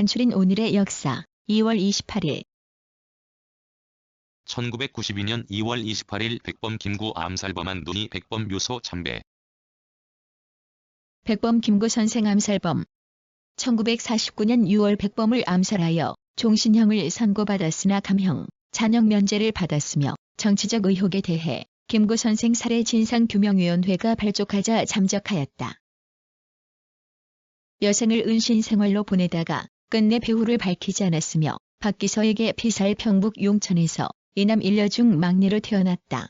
간추린 오늘의 역사. 2월 28일 1992년 2월 28일 백범 김구 암살범한 논의 백범 묘소 참배. 백범 김구 선생 암살범. 1949년 6월 백범을 암살하여 종신형을 선고받았으나 감형, 잔형 면제를 받았으며 정치적 의혹에 대해 김구 선생 살해 진상규명위원회가 발족하자 잠적하였다. 여생을 은신 생활로 보내다가 끝내 배후를 밝히지 않았으며 박기서에게 피살 평북 용천에서 이남 일녀 중 막내로 태어났다.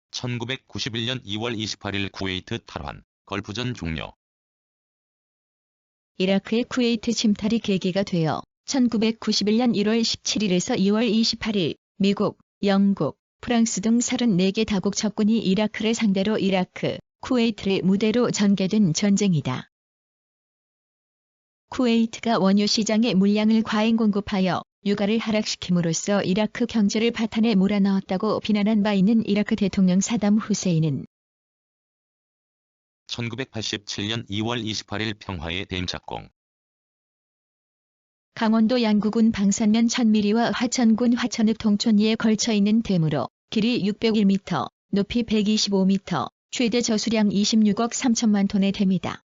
1991년 2월 28일 쿠웨이트 탈환, 걸프전 종료. 이라크의 쿠웨이트 침탈이 계기가 되어 1991년 1월 17일에서 2월 28일 미국, 영국, 프랑스 등 34개 다국 적군이 이라크를 상대로 이라크, 쿠웨이트를 무대로 전개된 전쟁이다. 쿠웨이트가 원유 시장에 물량을 과잉 공급하여 유가를 하락시킴으로써 이라크 경제를 파탄에 몰아넣었다고 비난한 바 있는 이라크 대통령 사담 후세인은 1987년 2월 28일 평화의 댐작공. 강원도 양구군 방산면 1000미리와 화천군 화천읍 동촌리에 걸쳐 있는 댐으로 길이 601m, 높이 125m, 최대 저수량 26억 3천만 톤의 댐이다.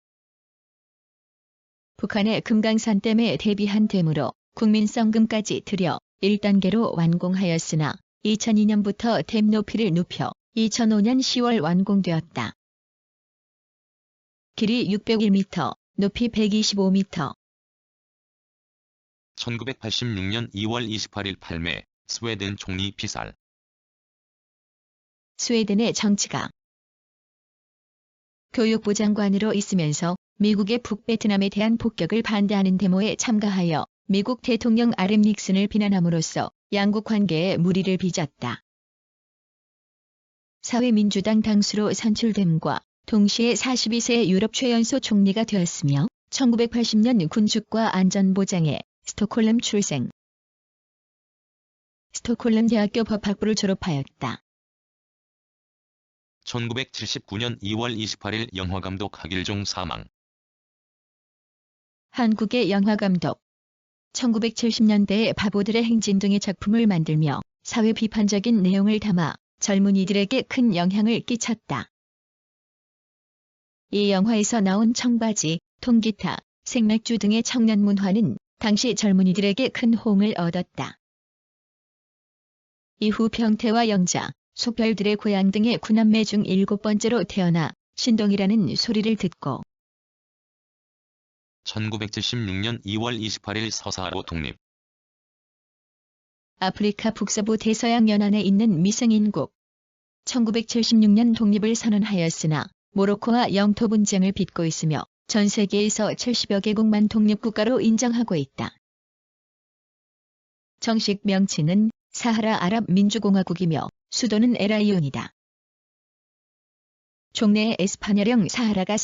북한의 금강산댐에 대비한 댐으로 국민성금까지 들여 1단계로 완공하였으나 2002년부터 댐 높이를 높여 2005년 10월 완공되었다. 길이 601m, 높이 125m. 1986년 2월 28일 팔매, 스웨덴 총리 피살. 스웨덴의 정치가 교육부 장관으로 있으면서 미국의 북베트남에 대한 폭격을 반대하는 데모에 참가하여 미국 대통령 아름 닉슨을 비난함으로써 양국 관계에 물의를 빚었다. 사회민주당 당수로 선출됨과 동시에 42세 유럽 최연소 총리가 되었으며 1980년 군축과 안전보장에 스톡홀름 출생. 스톡홀름 대학교 법학부를 졸업하였다. 1979년 2월 28일 영화감독 하길종 사망. 한국의 영화감독. 1970년대에 바보들의 행진 등의 작품을 만들며 사회 비판적인 내용을 담아 젊은이들에게 큰 영향을 끼쳤다. 이 영화에서 나온 청바지, 통기타, 생맥주 등의 청년 문화는 당시 젊은이들에게 큰 호응을 얻었다. 이후 병태와 영자, 속별들의 고향 등의 9남매 중 7번째로 태어나 신동이라는 소리를 듣고 1976년 2월 28일 서사로 독립. 아프리카 북서부 대서양 연안에 있는 미성인국. 1976년 독립을 선언하였으나 모로코와 영토 분쟁을 빚고 있으며 전 세계에서 70여 개국만 독립국가로 인정하고 있다. 정식 명칭은 사하라 아랍 민주공화국이며 수도는 엘아이온이다. 종래의 에스파뇰형 사하라가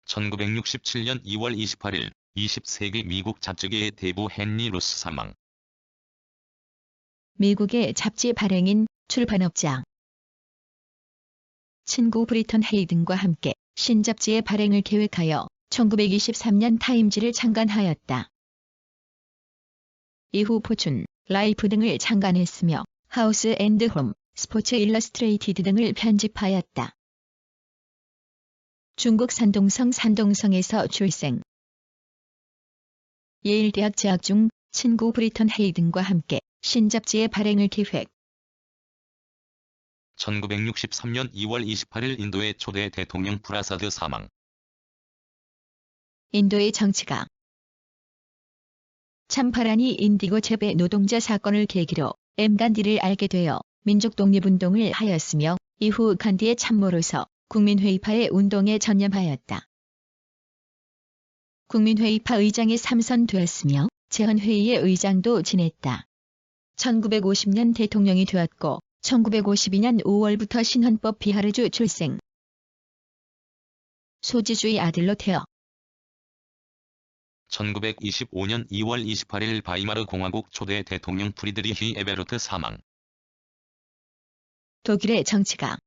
1967년 2월 28일 20세기 미국 잡지계의 대부 헨리 로스 사망. 미국의 잡지 발행인, 출판업자. 친구 브리턴 헤이든과 함께 신잡지의 발행을 계획하여 1923년 타임지를 창간하였다. 이후 포춘, 라이프 등을 창간했으며 하우스 앤드 홈, 스포츠 일러스트레이티드 등을 편집하였다. 중국 산동성에서 출생. 예일대학 재학 중 친구 브리턴 헤이든과 함께 신잡지의 발행을 계획. 1963년 2월 28일 인도의 초대 대통령 프라사드 사망. 인도의 정치가 참파라니 인디고 재배 노동자 사건을 계기로 간디를 알게 되어 민족 독립운동을 하였으며 이후 간디의 참모로서 국민회의파의 운동에 전념하였다. 국민회의파 의장에 삼선되었으며 재헌회의의 의장도 지냈다. 1950년 대통령이 되었고 1952년 5월부터 신헌법 비하르주 출생. 소지주의 아들로 태어 1925년 2월 28일 바이마르 공화국 초대 대통령 프리드리히 에베르트 사망. 독일의 정치가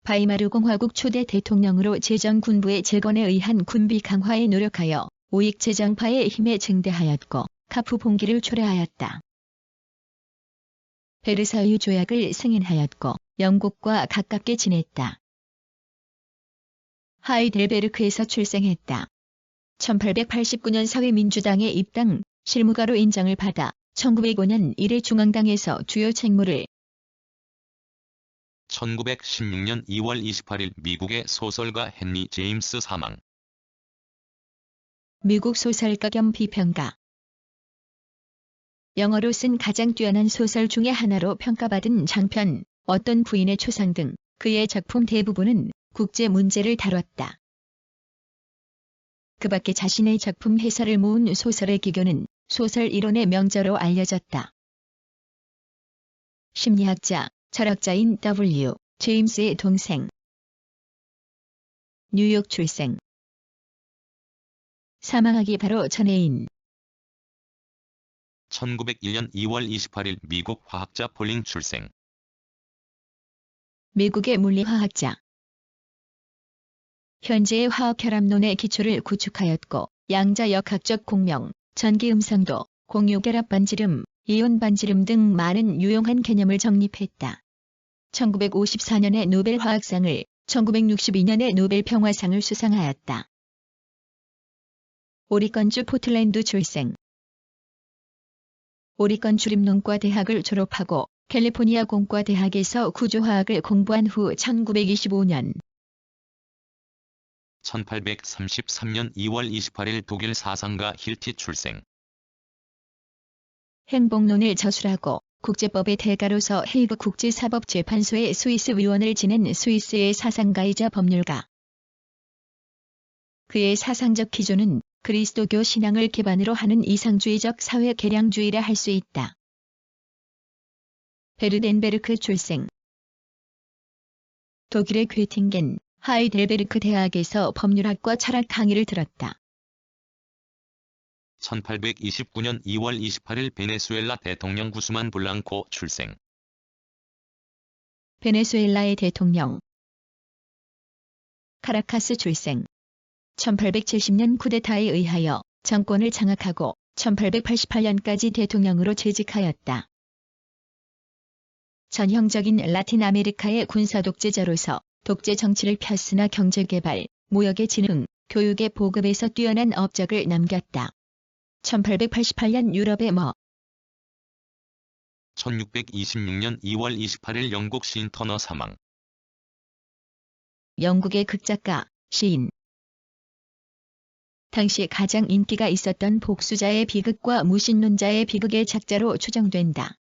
바이마르 공화국 초대 대통령으로 제정 군부의 재건에 의한 군비 강화에 노력하여 우익 제정파의 힘에 증대하였고 카프 봉기를 초래하였다. 베르사유 조약을 승인하였고 영국과 가깝게 지냈다. 하이델베르크에서 출생했다. 1889년 사회민주당에 입당, 실무가로 인정을 받아 1905년 이래 중앙당에서 주요 책무를 1916년 2월 28일 미국의 소설가 헨리 제임스 사망. 미국 소설가 겸 비평가. 영어로 쓴 가장 뛰어난 소설 중의 하나로 평가받은 장편, 어떤 부인의 초상 등 그의 작품 대부분은 국제 문제를 다뤘다. 그 밖에 자신의 작품 해설을 모은 소설의 기교는 소설 이론의 명저로 알려졌다. 심리학자, 철학자인 W. 제임스의 동생. 뉴욕 출생. 사망하기 바로 전해인. 1901년 2월 28일 미국 화학자 폴링 출생. 미국의 물리화학자. 현재의 화학결합론의 기초를 구축하였고 양자역학적 공명, 전기음성도, 공유결합 반지름, 이온 반지름 등 많은 유용한 개념을 정립했다. 1954년에 노벨 화학상을, 1962년에 노벨 평화상을 수상하였다. 오리건주 포틀랜드 출생. 오리건 주립농과 대학을 졸업하고 캘리포니아 공과대학에서 구조화학을 공부한 후 1925년 1833년 2월 28일 독일 사상가 힐티 출생. 행복론을 저술하고 국제법의 대가로서 헤이그 국제사법재판소의 스위스 위원을 지낸 스위스의 사상가이자 법률가. 그의 사상적 기조는 그리스도교 신앙을 기반으로 하는 이상주의적 사회 개량주의라 할 수 있다. 베르덴베르크 출생. 독일의 괴팅겐, 하이델베르크 대학에서 법률학과 철학 강의를 들었다. 1829년 2월 28일 베네수엘라 대통령 구스만 블랑코 출생. 베네수엘라의 대통령. 카라카스 출생. 1870년 쿠데타에 의하여 정권을 장악하고 1888년까지 대통령으로 재직하였다. 전형적인 라틴 아메리카의 군사 독재자로서 독재 정치를 폈으나 경제개발, 무역의 진흥, 교육의 보급에서 뛰어난 업적을 남겼다. 1888년 유럽의 1626년 2월 28일 영국 시인 터너 사망. 영국의 극작가, 시인. 당시 가장 인기가 있었던 복수자의 비극과 무신론자의 비극의 작자로 추정된다.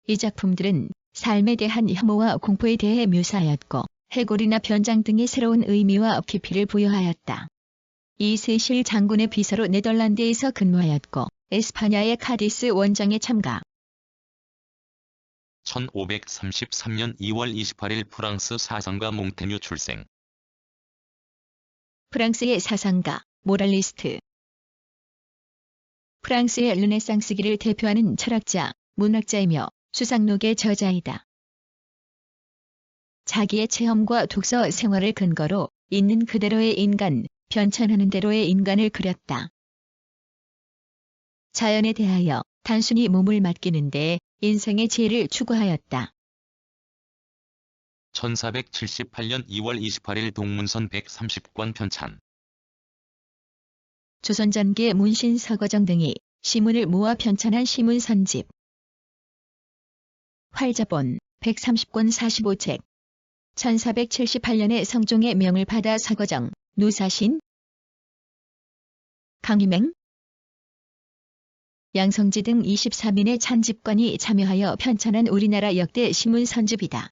이 작품들은 삶에 대한 혐오와 공포에 대해 묘사하였고 해골이나 변장 등의 새로운 의미와 깊이를 부여하였다. 이 세실 장군의 비서로 네덜란드에서 근무하였고 에스파냐의 카디스 원정에 참가. 1533년 2월 28일 프랑스 사상가 몽테뉴 출생. 프랑스의 사상가, 모랄리스트. 프랑스의 르네상스기를 대표하는 철학자, 문학자이며 수상록의 저자이다. 자기의 체험과 독서 생활을 근거로 있는 그대로의 인간, 변천하는 대로의 인간을 그렸다. 자연에 대하여 단순히 몸을 맡기는 데 인생의 지혜를 추구하였다. 1478년 2월 28일 동문선 130권 편찬. 조선전기의 문신 서거정 등이 시문을 모아 편찬한 시문선집. 활자본 130권 45책. 1478년에 성종의 명을 받아 서거정, 노사신, 강희맹, 양성지 등 23인의 찬집관이 참여하여 편찬한 우리나라 역대 시문선집이다.